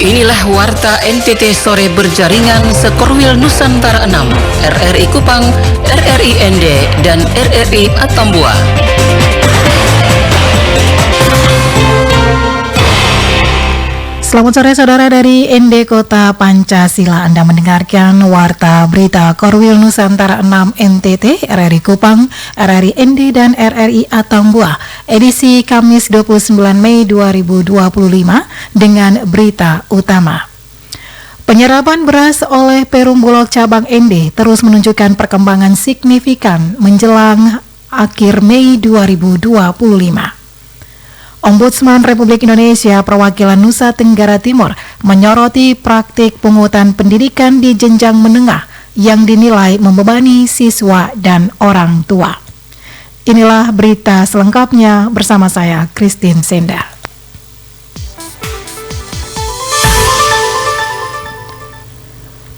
Inilah Warta NTT Sore Berjaringan Sekorwil Nusantara 6, RRI Kupang, RRI ND, dan RRI Atambua. Selamat sore saudara dari ND Kota Pancasila. Anda mendengarkan Warta Berita Korwil Nusantara 6 NTT, RRI Kupang, RRI ND, dan RRI Atambua, edisi Kamis 29 Mei 2025 dengan berita utama. Penyerapan beras oleh Perum Bulog Cabang ND terus menunjukkan perkembangan signifikan menjelang akhir Mei 2025. Ombudsman Republik Indonesia perwakilan Nusa Tenggara Timur menyoroti praktik pungutan pendidikan di jenjang menengah yang dinilai membebani siswa dan orang tua. Inilah berita selengkapnya bersama saya, Christine Senda.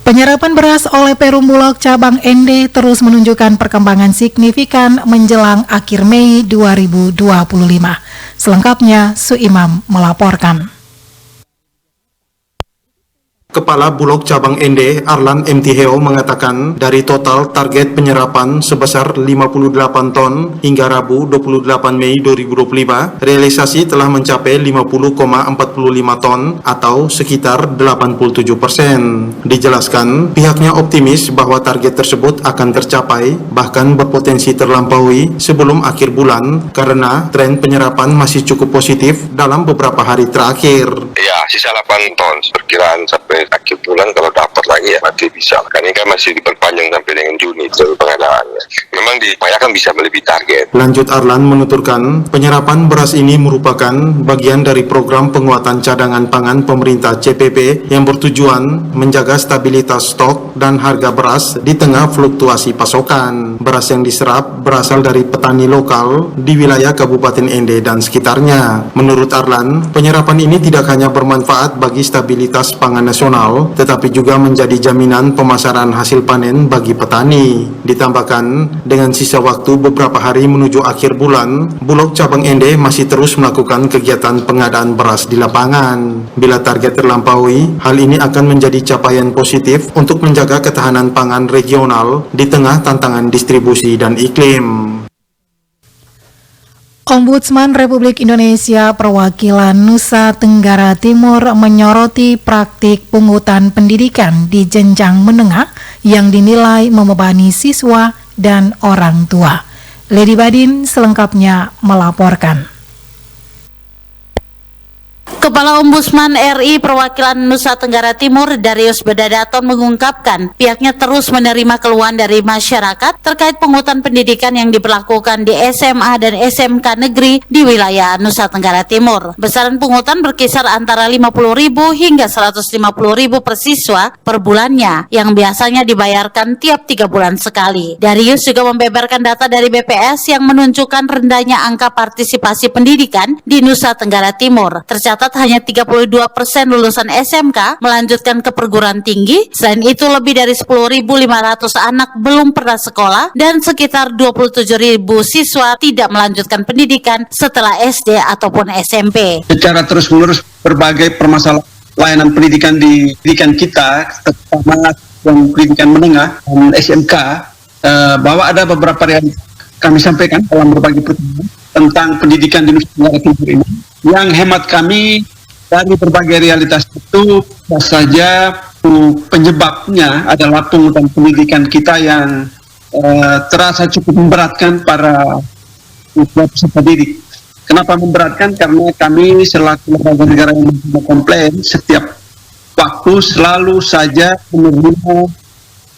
Penyerapan beras oleh Perum Bulog Cabang ND terus menunjukkan perkembangan signifikan menjelang akhir Mei 2025. Selengkapnya, Suimam melaporkan. Kepala Bulog Cabang ND, Arlan MTHO, mengatakan dari total target penyerapan sebesar 58 ton hingga Rabu 28 Mei 2025, realisasi telah mencapai 50,45 ton atau sekitar 87%. Dijelaskan, pihaknya optimis bahwa target tersebut akan tercapai, bahkan berpotensi terlampaui sebelum akhir bulan karena tren penyerapan masih cukup positif dalam beberapa hari terakhir. Ya, sisa 8 ton, perkiraan sampai akhir bulan kalau dapat lagi ya nanti bisa. Kan ini kan masih diperpanjang sampai dengan Juni jalur pengadaannya. Memang diupayakan bisa melebihi target. Lanjut Arlan menuturkan, penyerapan beras ini merupakan bagian dari program penguatan cadangan pangan pemerintah CPP yang bertujuan menjaga stabilitas stok dan harga beras di tengah fluktuasi pasokan. Beras yang diserap berasal dari petani lokal di wilayah Kabupaten ND dan sekitarnya. Menurut Arlan, penyerapan ini tidak hanya bermanfaat bagi stabilitas pangan nasional, tetapi juga menjadi jaminan pemasaran hasil panen bagi petani. Ditambahkan, dengan sisa waktu beberapa hari menuju akhir bulan, Bulog Cabang ND masih terus melakukan kegiatan pengadaan beras di lapangan. Bila target terlampaui, hal ini akan menjadi capaian positif untuk menjaga ketahanan pangan regional di tengah tantangan distribusi dan iklim. Ombudsman Republik Indonesia perwakilan Nusa Tenggara Timur menyoroti praktik pungutan pendidikan di jenjang menengah yang dinilai membebani siswa dan orang tua. Lady Badin selengkapnya melaporkan. Kepala Ombudsman RI perwakilan Nusa Tenggara Timur Darius Bedadaton mengungkapkan pihaknya terus menerima keluhan dari masyarakat terkait pungutan pendidikan yang diberlakukan di SMA dan SMK negeri di wilayah Nusa Tenggara Timur. Besaran pungutan berkisar antara 50.000 hingga 150.000 per siswa per bulannya yang biasanya dibayarkan tiap 3 bulan sekali. Darius juga membeberkan data dari BPS yang menunjukkan rendahnya angka partisipasi pendidikan di Nusa Tenggara Timur. Tercatat hanya 32% lulusan SMK melanjutkan ke perguruan tinggi. Selain itu, lebih dari 10.500 anak belum pernah sekolah dan sekitar 27.000 siswa tidak melanjutkan pendidikan setelah SD ataupun SMP. Secara terus-menerus berbagai permasalahan layanan pendidikan di pendidikan kita, terutama yang pendidikan menengah dan SMK, bahwa ada beberapa yang kami sampaikan dalam berbagai pertemuan tentang pendidikan di Nusa Tenggara Timur ini, yang hemat kami dari berbagai realitas itu saja penyebabnya adalah pungutan pendidikan kita yang terasa cukup memberatkan para peserta didik. Kenapa memberatkan? Karena kami selaku lembaga negara yang komplain setiap waktu selalu saja menerima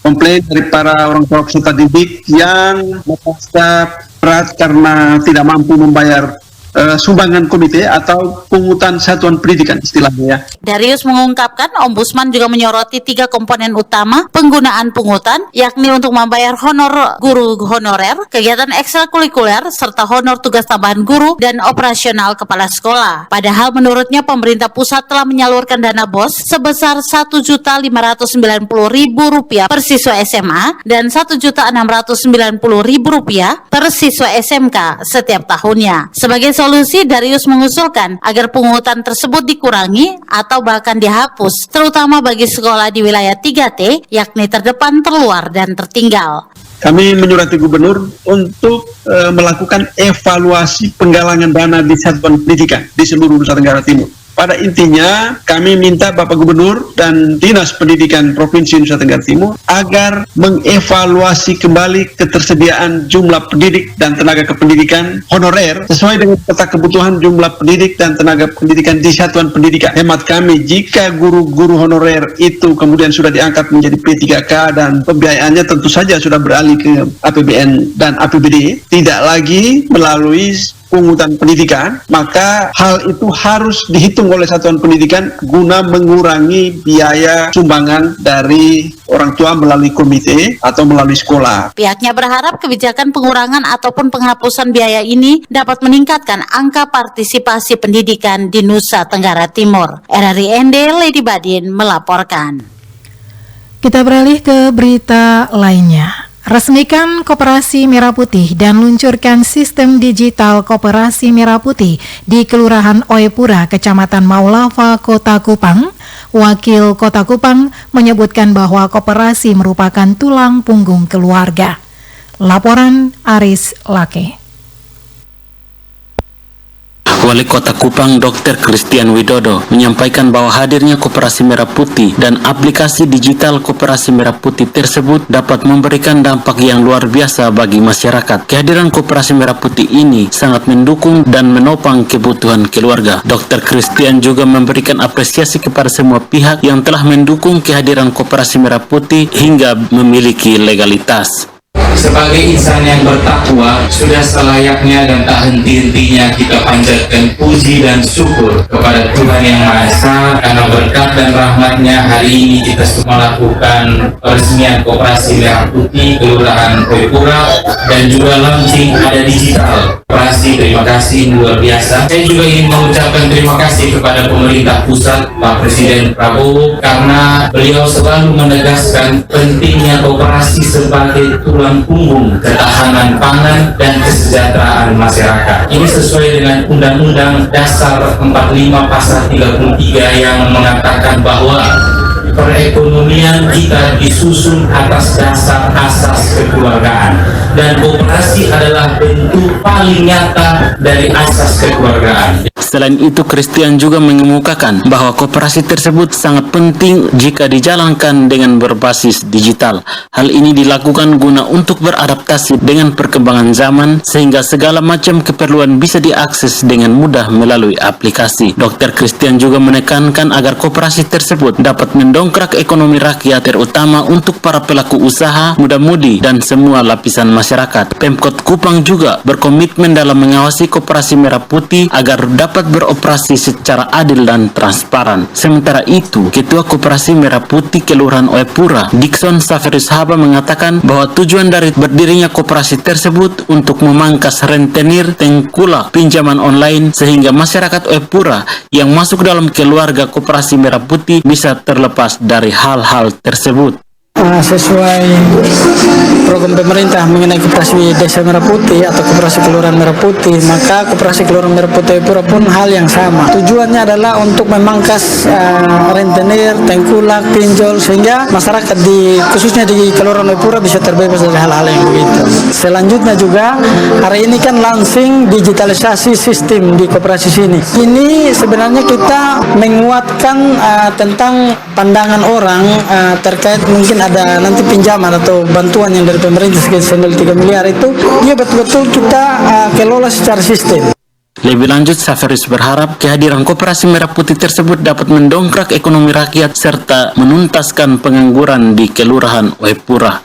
komplain dari para orang tua peserta didik yang merasa berat karena tidak mampu membayar sumbangan komite atau pungutan satuan pendidikan istilahnya ya. Darius mengungkapkan Ombudsman juga menyoroti 3 komponen utama penggunaan pungutan, yakni untuk membayar honor guru honorer, kegiatan ekstrakurikuler, serta honor tugas tambahan guru dan operasional kepala sekolah. Padahal menurutnya pemerintah pusat telah menyalurkan dana BOS sebesar Rp1.590.000 per siswa SMA dan Rp1.690.000 per siswa SMK setiap tahunnya. Sebagai solusi, Darius mengusulkan agar pungutan tersebut dikurangi atau bahkan dihapus, terutama bagi sekolah di wilayah 3T, yakni terdepan, terluar, dan tertinggal. Kami menyurati gubernur untuk melakukan evaluasi penggalangan dana di satuan pendidikan di seluruh Nusa Tenggara Timur. Pada intinya, kami minta Bapak Gubernur dan Dinas Pendidikan Provinsi Nusa Tenggara Timur agar mengevaluasi kembali ketersediaan jumlah pendidik dan tenaga kependidikan honorer sesuai dengan peta kebutuhan jumlah pendidik dan tenaga pendidikan di satuan pendidikan. Hemat kami, jika guru-guru honorer itu kemudian sudah diangkat menjadi P3K dan pembiayaannya tentu saja sudah beralih ke APBN dan APBD, tidak lagi melalui pungutan pendidikan, maka hal itu harus dihitung oleh satuan pendidikan guna mengurangi biaya sumbangan dari orang tua melalui komite atau melalui sekolah. Pihaknya berharap kebijakan pengurangan ataupun penghapusan biaya ini dapat meningkatkan angka partisipasi pendidikan di Nusa Tenggara Timur. RRI ND, Lady Badin melaporkan. Kita beralih ke berita lainnya. Resmikan Koperasi Merah Putih dan luncurkan sistem digital Koperasi Merah Putih di Kelurahan Oepura, Kecamatan Maulava, Kota Kupang. Wakil Kota Kupang menyebutkan bahwa koperasi merupakan tulang punggung keluarga. Laporan Aris Lake. Wali Kota Kupang Dr. Christian Widodo menyampaikan bahwa hadirnya Koperasi Merah Putih dan aplikasi digital Koperasi Merah Putih tersebut dapat memberikan dampak yang luar biasa bagi masyarakat. Kehadiran Koperasi Merah Putih ini sangat mendukung dan menopang kebutuhan keluarga. Dr. Christian juga memberikan apresiasi kepada semua pihak yang telah mendukung kehadiran Koperasi Merah Putih hingga memiliki legalitas. Sebagai insan yang bertakwa, sudah selayaknya dan tak henti-hentinya kita panjatkan puji dan syukur kepada Tuhan Yang Maha Esa karena berkat dan rahmatnya hari ini kita semua melakukan peresmian Koperasi Merah Putih Kelurahan Oepura dan juga launching ada digital. Koperasi, terima kasih luar biasa. Saya juga ingin mengucapkan terima kasih kepada pemerintah pusat, Pak Presiden Prabowo, karena beliau selalu menegaskan pentingnya koperasi sebagai tulang punggung ketahanan pangan dan kesejahteraan masyarakat. Ini sesuai dengan Undang-Undang Dasar 45 Pasal 33 yang mengatakan bahwa perekonomian kita disusun atas dasar asas kekeluargaan dan koperasi adalah bentuk paling nyata dari asas kekeluargaan. Selain itu, Christian juga mengemukakan bahwa koperasi tersebut sangat penting jika dijalankan dengan berbasis digital. Hal ini dilakukan guna untuk beradaptasi dengan perkembangan zaman sehingga segala macam keperluan bisa diakses dengan mudah melalui aplikasi. Dr. Christian juga menekankan agar koperasi tersebut dapat mendongkrak ekonomi rakyat, terutama untuk para pelaku usaha, muda-mudi, dan semua lapisan masyarakat. Pemkot Kupang juga berkomitmen dalam mengawasi Koperasi Merah Putih agar dapat beroperasi secara adil dan transparan. Sementara itu, Ketua Koperasi Merah Putih Kelurahan Oepura, Dixon Saferis Haba, mengatakan bahwa tujuan dari berdirinya koperasi tersebut untuk memangkas rentenir tengkulak pinjaman online sehingga masyarakat Oepura yang masuk dalam keluarga Koperasi Merah Putih bisa terlepas dari hal-hal tersebut. Sesuai program pemerintah mengenai Koperasi Desa Merah Putih atau Koperasi Kelurahan Merah Putih, maka Koperasi Kelurahan Merah Putih Oepura pun hal yang sama. Tujuannya adalah untuk memangkas rentenir, tengkulak, pinjol sehingga masyarakat khususnya di Kelurahan Oepura bisa terbebas dari hal-hal yang begitu. Selanjutnya juga hari ini kan launching digitalisasi sistem di koperasi sini. Ini sebenarnya kita menguatkan tentang pandangan orang terkait mungkin ada nanti pinjaman atau bantuan yang dari pemerintah sekitar 3 miliar itu, dia betul-betul kita kelola secara sistem. Lebih lanjut, Saferis berharap kehadiran Koperasi Merah Putih tersebut dapat mendongkrak ekonomi rakyat serta menuntaskan pengangguran di Kelurahan Oepura.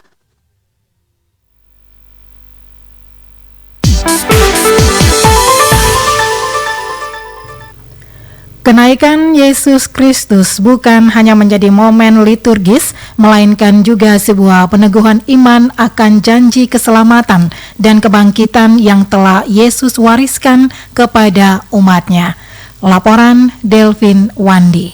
Kenaikan Yesus Kristus bukan hanya menjadi momen liturgis, melainkan juga sebuah peneguhan iman akan janji keselamatan dan kebangkitan yang telah Yesus wariskan kepada umatnya. Laporan Delvin Wandi.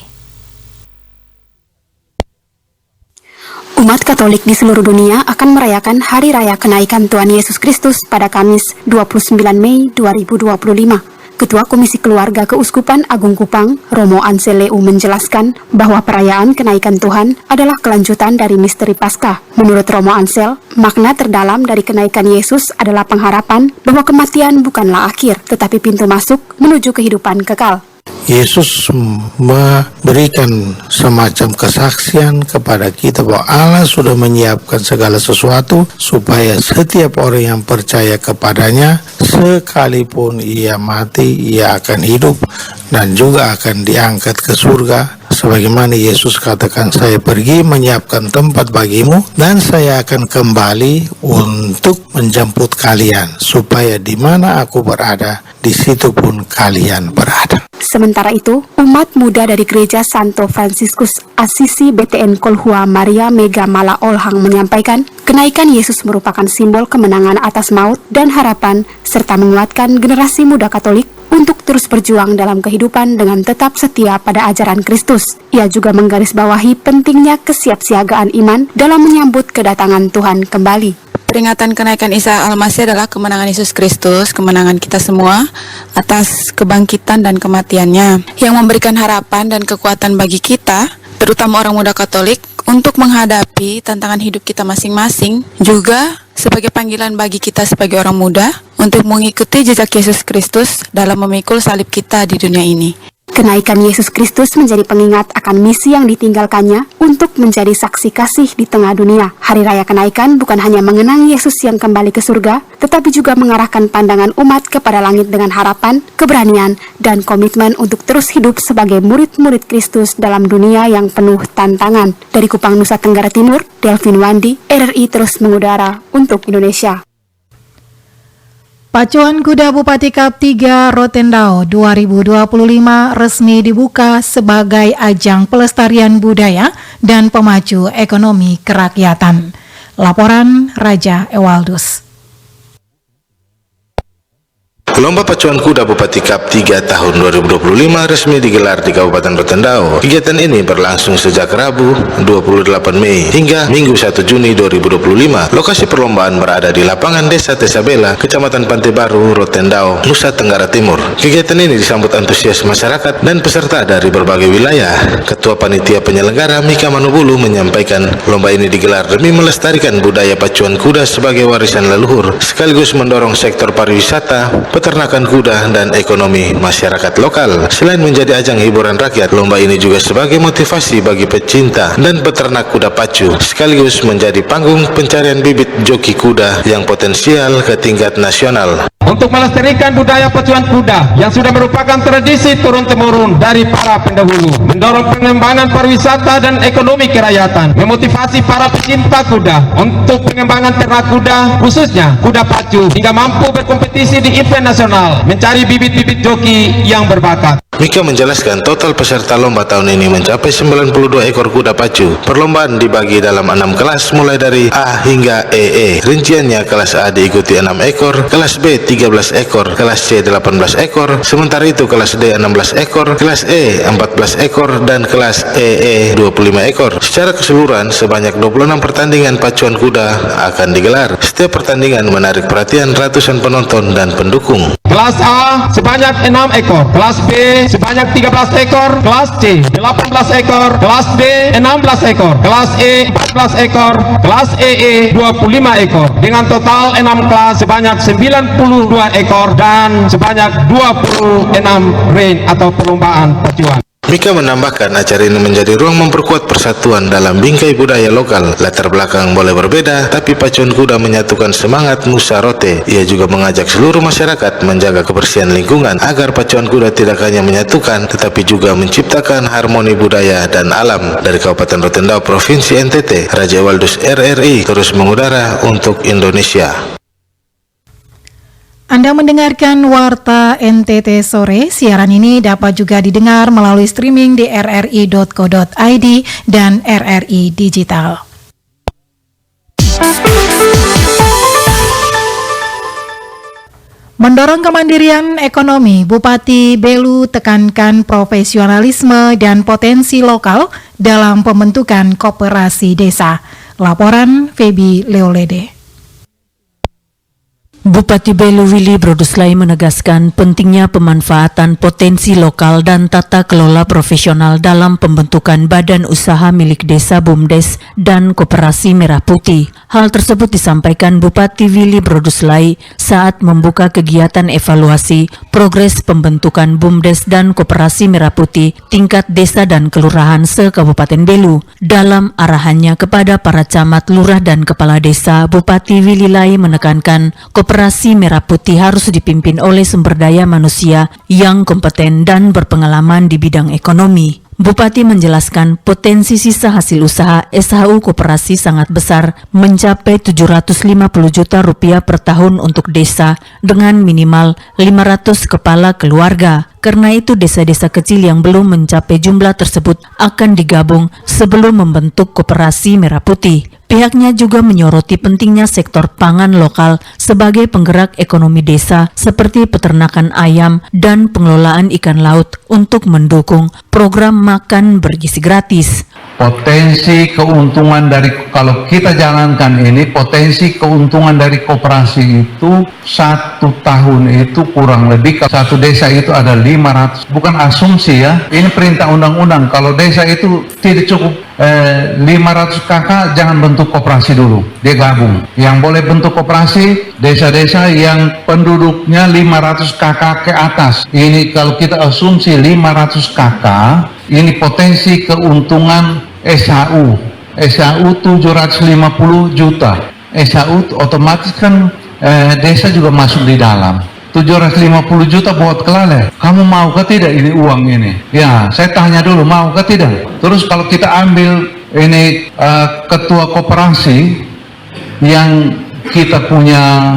Umat Katolik di seluruh dunia akan merayakan Hari Raya Kenaikan Tuhan Yesus Kristus pada Kamis 29 Mei 2025. Ketua Komisi Keluarga Keuskupan Agung Kupang, Romo Anseleu menjelaskan bahwa perayaan kenaikan Tuhan adalah kelanjutan dari misteri Paskah. Menurut Romo Ansel, makna terdalam dari kenaikan Yesus adalah pengharapan bahwa kematian bukanlah akhir, tetapi pintu masuk menuju kehidupan kekal. Yesus memberikan semacam kesaksian kepada kita bahwa Allah sudah menyiapkan segala sesuatu supaya setiap orang yang percaya kepadanya, sekalipun ia mati, ia akan hidup dan juga akan diangkat ke surga. Sebagaimana Yesus katakan, saya pergi menyiapkan tempat bagimu dan saya akan kembali untuk menjemput kalian supaya di mana aku berada, di situ pun kalian berada. Sementara itu, umat muda dari Gereja Santo Fransiskus Asisi BTN Kolhua Maria Mega Mala Olhang menyampaikan, kenaikan Yesus merupakan simbol kemenangan atas maut dan harapan, serta menguatkan generasi muda Katolik untuk terus berjuang dalam kehidupan dengan tetap setia pada ajaran Kristus. Ia juga menggarisbawahi pentingnya kesiapsiagaan iman dalam menyambut kedatangan Tuhan kembali. Peringatan kenaikan Isa Al-Masih adalah kemenangan Yesus Kristus, kemenangan kita semua atas kebangkitan dan kematiannya, yang memberikan harapan dan kekuatan bagi kita, terutama orang muda Katolik, untuk menghadapi tantangan hidup kita masing-masing, juga sebagai panggilan bagi kita sebagai orang muda untuk mengikuti jejak Yesus Kristus dalam memikul salib kita di dunia ini. Kenaikan Yesus Kristus menjadi pengingat akan misi yang ditinggalkannya untuk menjadi saksi kasih di tengah dunia. Hari Raya Kenaikan bukan hanya mengenang Yesus yang kembali ke surga, tetapi juga mengarahkan pandangan umat kepada langit dengan harapan, keberanian, dan komitmen untuk terus hidup sebagai murid-murid Kristus dalam dunia yang penuh tantangan. Dari Kupang, Nusa Tenggara Timur, Delvin Wandi, RRI terus mengudara untuk Indonesia. Pacuan Kuda Bupati Kap 3 Rotendao 2025 resmi dibuka sebagai ajang pelestarian budaya dan pemacu ekonomi kerakyatan. Laporan Raja Ewaldus. Lomba Pacuan Kuda Bupati Kap 3 tahun 2025 resmi digelar di Kabupaten Rotendao. Kegiatan ini berlangsung sejak Rabu 28 Mei hingga Minggu 1 Juni 2025. Lokasi perlombaan berada di lapangan Desa Tesabela, Kecamatan Pantai Baru, Rotendao, Nusa Tenggara Timur. Kegiatan ini disambut antusias masyarakat dan peserta dari berbagai wilayah. Ketua Panitia Penyelenggara Mika Manubulu menyampaikan lomba ini digelar demi melestarikan budaya pacuan kuda sebagai warisan leluhur, sekaligus mendorong sektor pariwisata, peternakan kuda, dan ekonomi masyarakat lokal. Selain menjadi ajang hiburan rakyat, lomba ini juga sebagai motivasi bagi pecinta dan peternak kuda pacu, sekaligus menjadi panggung pencarian bibit joki kuda yang potensial ke tingkat nasional. Untuk melestarikan budaya pacuan kuda yang sudah merupakan tradisi turun-temurun dari para pendahulu, mendorong pengembangan pariwisata dan ekonomi kerakyatan, memotivasi para pecinta kuda untuk pengembangan ternak kuda, khususnya kuda pacu, hingga mampu berkompetisi di event nasional, mencari bibit-bibit joki yang berbakat. Mika menjelaskan total peserta lomba tahun ini mencapai 92 ekor kuda pacu. Perlombaan dibagi dalam 6 kelas mulai dari A hingga EE. Rinciannya kelas A diikuti 6 ekor, kelas B 13 ekor, kelas C 18 ekor, sementara itu kelas D 16 ekor, kelas E 14 ekor, dan kelas EE 25 ekor. Secara keseluruhan sebanyak 26 pertandingan pacuan kuda akan digelar. Setiap pertandingan menarik perhatian ratusan penonton dan pendukung. Kelas A sebanyak 6 ekor, kelas B sebanyak 13 ekor, kelas C 18 ekor, kelas D 16 ekor, kelas E 14 ekor, kelas EE 25 ekor. Dengan total 6 kelas sebanyak 92 ekor dan sebanyak 26 ring atau perlombaan pacuan. Mika menambahkan acara ini menjadi ruang memperkuat persatuan dalam bingkai budaya lokal. Latar belakang boleh berbeda, tapi pacuan kuda menyatukan semangat Nusa Rote. Ia juga mengajak seluruh masyarakat menjaga kebersihan lingkungan agar pacuan kuda tidak hanya menyatukan, tetapi juga menciptakan harmoni budaya dan alam. Dari Kabupaten Rotendao, Provinsi NTT, Raja Ewaldus RRI terus mengudara untuk Indonesia. Anda mendengarkan Warta NTT Sore. Siaran ini dapat juga didengar melalui streaming di rri.co.id dan RRI Digital. Mendorong kemandirian ekonomi, Bupati Belu tekankan profesionalisme dan potensi lokal dalam pembentukan koperasi desa. Laporan Feby Leolede. Bupati Belu Willy Broduslai menegaskan pentingnya pemanfaatan potensi lokal dan tata kelola profesional dalam pembentukan badan usaha milik desa BUMDes dan Koperasi Merah Putih. Hal tersebut disampaikan Bupati Willy Broduslai saat membuka kegiatan evaluasi progres pembentukan BUMDes dan Koperasi Merah Putih tingkat desa dan kelurahan se-Kabupaten Belu. Dalam arahannya kepada para camat, lurah dan kepala desa, Bupati Willy Lai menekankan Koperasi Merah Putih harus dipimpin oleh sumber daya manusia yang kompeten dan berpengalaman di bidang ekonomi. Bupati menjelaskan potensi sisa hasil usaha SHU Koperasi sangat besar, mencapai 750 juta rupiah per tahun untuk desa dengan minimal 500 kepala keluarga. Karena itu desa-desa kecil yang belum mencapai jumlah tersebut akan digabung sebelum membentuk Koperasi Merah Putih. Pihaknya juga menyoroti pentingnya sektor pangan lokal sebagai penggerak ekonomi desa seperti peternakan ayam dan pengelolaan ikan laut untuk mendukung program makan bergizi gratis. Potensi keuntungan dari, kalau kita jalankan ini, potensi keuntungan dari koperasi itu 1 tahun itu kurang lebih satu desa itu ada 500, bukan asumsi ya, ini perintah undang-undang. Kalau desa itu tidak cukup 500 kakak, jangan bentuk koperasi dulu, dia gabung. Yang boleh bentuk koperasi desa-desa yang penduduknya 500 kakak ke atas. Ini kalau kita asumsi 500 kakak, ini potensi keuntungan SHU 750 juta. SHU otomatis kan desa juga masuk di dalam. 750 juta buat kelale. Kamu mau ke tidak ini uang ini? Ya, saya tanya dulu, mau ke tidak? Terus kalau kita ambil ini ketua koperasi yang kita punya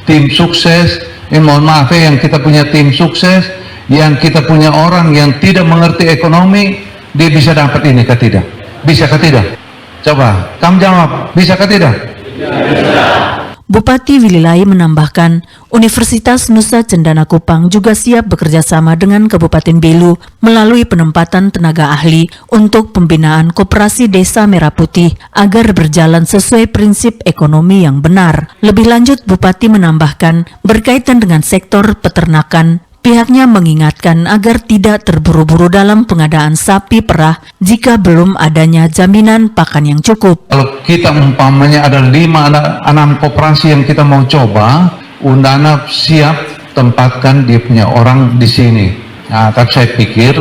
tim sukses, mohon maaf ya, yang kita punya tim sukses, yang kita punya orang yang tidak mengerti ekonomi, dia bisa dapat ini ke tidak? Bisa ke tidak? Coba, kamu jawab, bisa ke tidak? Bisa. Bupati Willy Lai menambahkan, Universitas Nusa Cendana Kupang juga siap bekerja sama dengan Kabupaten Belu melalui penempatan tenaga ahli untuk pembinaan Koperasi Desa Merah Putih agar berjalan sesuai prinsip ekonomi yang benar. Lebih lanjut, Bupati menambahkan, berkaitan dengan sektor peternakan, pihaknya mengingatkan agar tidak terburu-buru dalam pengadaan sapi perah jika belum adanya jaminan pakan yang cukup. Kalau kita umpamanya ada 5-6 koperasi yang kita mau coba, Undana siap tempatkan dia punya orang di sini. Nah, tapi saya pikir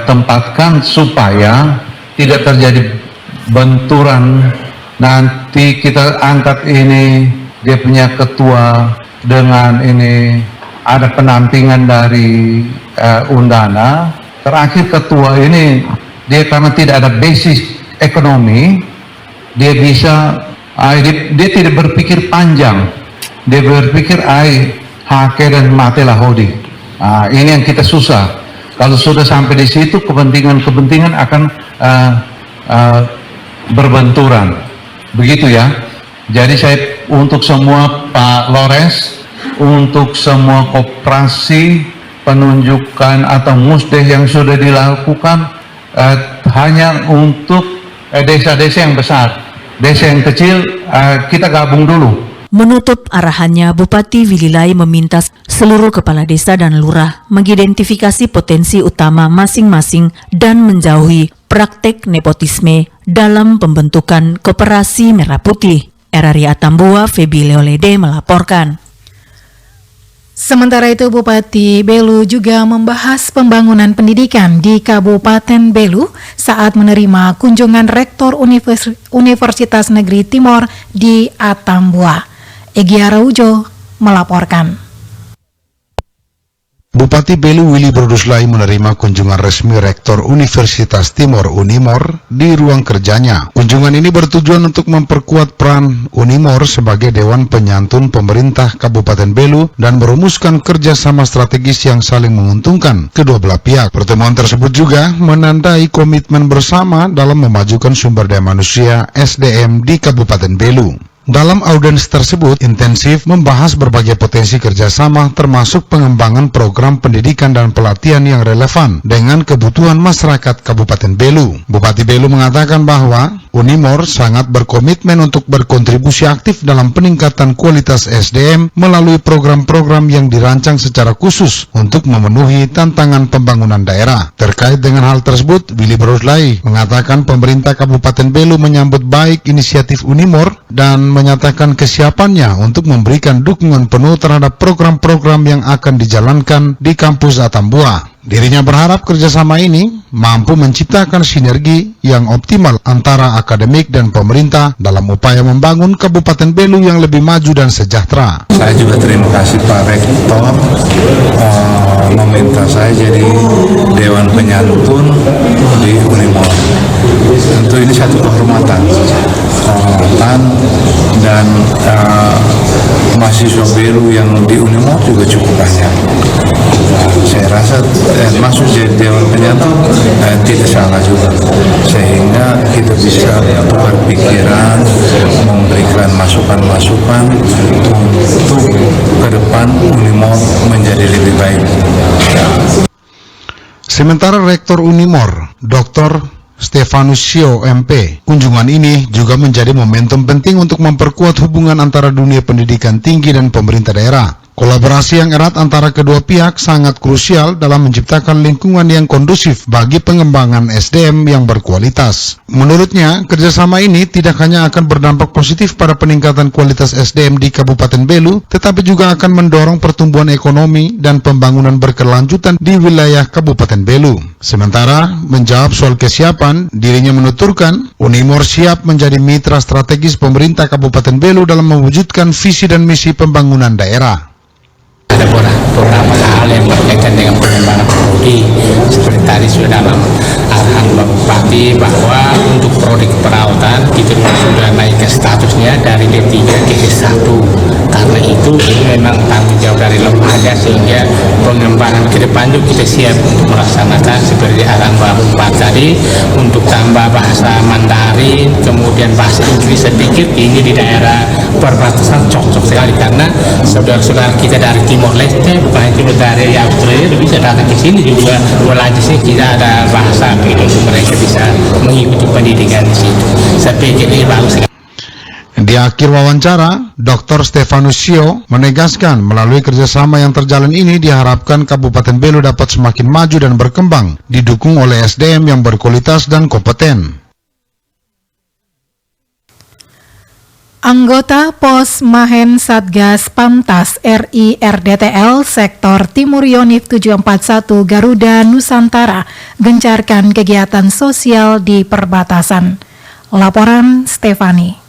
tempatkan supaya tidak terjadi benturan. Nanti kita angkat ini, dia punya ketua dengan ini, ada penampingan dari Undana. Terakhir ketua ini, dia karena tidak ada basis ekonomi, dia bisa, dia tidak berpikir panjang, dia berpikir hake dan mate lah hodi. Ini yang kita susah. Kalau sudah sampai di situ, kepentingan akan berbenturan. Begitu ya. Jadi saya untuk semua Pak Lawrence, untuk semua koperasi, penunjukan atau musdeh yang sudah dilakukan hanya untuk desa-desa yang besar. Desa yang kecil kita gabung dulu. Menutup arahannya, Bupati Willy Lai meminta seluruh kepala desa dan lurah mengidentifikasi potensi utama masing-masing dan menjauhi praktek nepotisme dalam pembentukan Koperasi Merah Putih. RRI Atambua, Febi Leolede melaporkan. Sementara itu, Bupati Belu juga membahas pembangunan pendidikan di Kabupaten Belu saat menerima kunjungan Rektor Universitas Negeri Timor di Atambua. Egy Araujo melaporkan. Bupati Belu Willy Broduslai menerima kunjungan resmi Rektor Universitas Timor Unimor di ruang kerjanya. Kunjungan ini bertujuan untuk memperkuat peran Unimor sebagai Dewan Penyantun Pemerintah Kabupaten Belu dan merumuskan kerjasama strategis yang saling menguntungkan kedua belah pihak. Pertemuan tersebut juga menandai komitmen bersama dalam memajukan sumber daya manusia SDM di Kabupaten Belu. Dalam audiens tersebut intensif membahas berbagai potensi kerjasama termasuk pengembangan program pendidikan dan pelatihan yang relevan dengan kebutuhan masyarakat Kabupaten Belu. Bupati Belu mengatakan bahwa Unimor sangat berkomitmen untuk berkontribusi aktif dalam peningkatan kualitas SDM melalui program-program yang dirancang secara khusus untuk memenuhi tantangan pembangunan daerah. Terkait dengan hal tersebut, Willy Broslai mengatakan pemerintah Kabupaten Belu menyambut baik inisiatif Unimor dan menyatakan kesiapannya untuk memberikan dukungan penuh terhadap program-program yang akan dijalankan di kampus Atambua. Dirinya berharap kerjasama ini mampu menciptakan sinergi yang optimal antara akademik dan pemerintah dalam upaya membangun Kabupaten Belu yang lebih maju dan sejahtera. Saya juga terima kasih Pak Rektor meminta saya jadi Dewan Penyantun di Unimor. Tentu ini satu kehormatan dan mahasiswa Belu yang di Unimor juga cukup banyak. Saya rasa masuk jadi Dewan Penyantun tidak salah juga, sehingga kita bisa berpikiran memberikan masukan-masukan untuk ke depan Unimor menjadi lebih baik. Sementara Rektor Unimor, Dr. Stefanus Sio MP, kunjungan ini juga menjadi momentum penting untuk memperkuat hubungan antara dunia pendidikan tinggi dan pemerintah daerah. Kolaborasi yang erat antara kedua pihak sangat krusial dalam menciptakan lingkungan yang kondusif bagi pengembangan SDM yang berkualitas. Menurutnya, kerjasama ini tidak hanya akan berdampak positif pada peningkatan kualitas SDM di Kabupaten Belu, tetapi juga akan mendorong pertumbuhan ekonomi dan pembangunan berkelanjutan di wilayah Kabupaten Belu. Sementara, menjawab soal kesiapan, dirinya menuturkan, Unimor siap menjadi mitra strategis pemerintah Kabupaten Belu dalam mewujudkan visi dan misi pembangunan daerah. Ada beberapa hal yang berkaitan dengan pengembangan prodi, seperti tadi sudah dalam arahan Bapak Bupati bahwa untuk prodi keperawatan kita sudah naikkan statusnya dari D3 ke S1. Karena itu ini memang tanggung jawab dari lembaga, sehingga pengembangan ke depan juga kita siap untuk melaksanakan seperti arahan Bapak Bupati tadi untuk tambah bahasa Mandarin, kemudian bahasa Inggris. Saya pikir ini di daerah perbatasan cocok sekali karena saudara-saudara kita dari Timor Leste, bukan cuma dari Australia, bisa datang ke sini juga belajar. Kita ada bahasa untuk mereka bisa mengikuti pendidikan di situ. Saya pikir ini bagus. Di akhir wawancara, Dr. Stefanus Sio menegaskan melalui kerjasama yang terjalin ini diharapkan Kabupaten Belu dapat semakin maju dan berkembang, didukung oleh SDM yang berkualitas dan kompeten. Anggota Pos Mahen Satgas Pamtas RI RDTL Sektor Timur Yonif 741 Garuda Nusantara gencarkan kegiatan sosial di perbatasan. Laporan Stefani.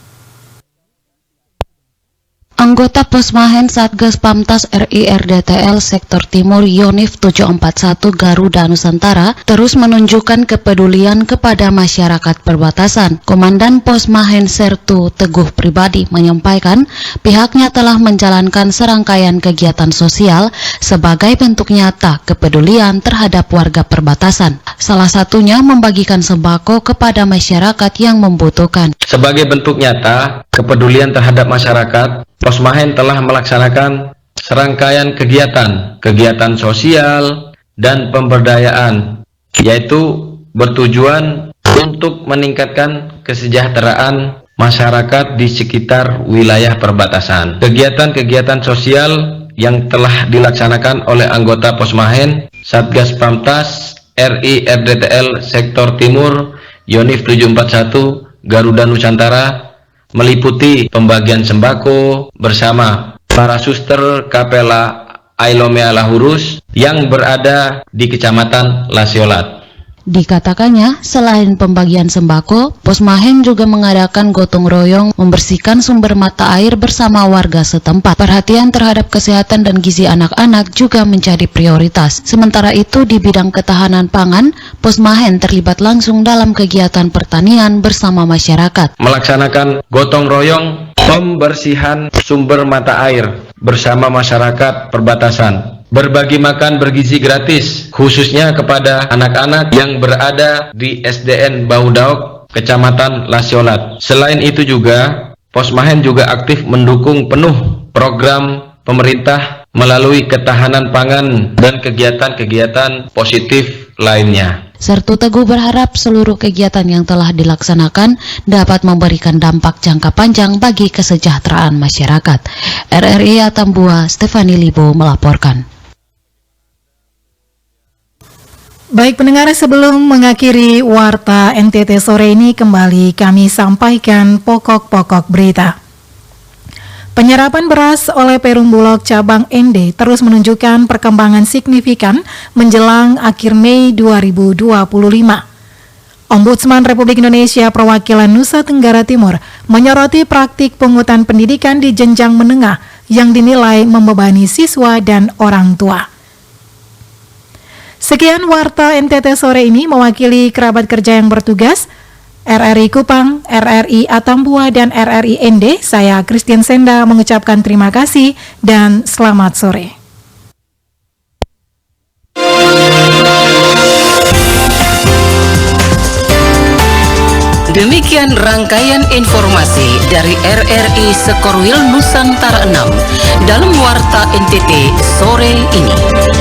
Anggota Posmahen Satgas Pamtas RI RDTL Sektor Timur Yonif 741 Garuda Nusantara terus menunjukkan kepedulian kepada masyarakat perbatasan. Komandan Posmahen Sertu Teguh Pribadi menyampaikan pihaknya telah menjalankan serangkaian kegiatan sosial sebagai bentuk nyata kepedulian terhadap warga perbatasan. Salah satunya membagikan sembako kepada masyarakat yang membutuhkan. Sebagai bentuk nyata kepedulian terhadap masyarakat, Posmahen telah melaksanakan serangkaian kegiatan sosial dan pemberdayaan, yaitu bertujuan untuk meningkatkan kesejahteraan masyarakat di sekitar wilayah perbatasan. Kegiatan-kegiatan sosial yang telah dilaksanakan oleh anggota Posmahen Satgas Pamtas RI RDTL Sektor Timur Yonif 741 Garuda Nusantara meliputi pembagian sembako bersama para suster Kapela Ailomea Lahurus yang berada di Kecamatan Lasiolat. Dikatakannya, selain pembagian sembako, Posmahen juga mengadakan gotong royong membersihkan sumber mata air bersama warga setempat. Perhatian terhadap kesehatan dan gizi anak-anak juga menjadi prioritas. Sementara itu, di bidang ketahanan pangan, Posmahen terlibat langsung dalam kegiatan pertanian bersama masyarakat. Melaksanakan gotong royong pembersihan sumber mata air bersama masyarakat perbatasan. Berbagi makan bergizi gratis, khususnya kepada anak-anak yang berada di SDN Baudaok, Kecamatan Lasiolat. Selain itu juga, Posmahen juga aktif mendukung penuh program pemerintah melalui ketahanan pangan dan kegiatan-kegiatan positif lainnya. Sertu Teguh berharap seluruh kegiatan yang telah dilaksanakan dapat memberikan dampak jangka panjang bagi kesejahteraan masyarakat. RRI Atambua, Stefani Libo melaporkan. Baik pendengar, sebelum mengakhiri Warta NTT sore ini, kembali kami sampaikan pokok-pokok berita. Penyerapan beras oleh Perum Bulog cabang ND terus menunjukkan perkembangan signifikan menjelang akhir Mei 2025. Ombudsman Republik Indonesia Perwakilan Nusa Tenggara Timur menyoroti praktik pungutan pendidikan di jenjang menengah yang dinilai membebani siswa dan orang tua. Sekian Warta NTT sore ini, mewakili kerabat kerja yang bertugas, RRI Kupang, RRI Atambua, dan RRI ND, saya Christian Senda mengucapkan terima kasih dan selamat sore. Demikian rangkaian informasi dari RRI Sekorwil Nusantara 6 dalam Warta NTT sore ini.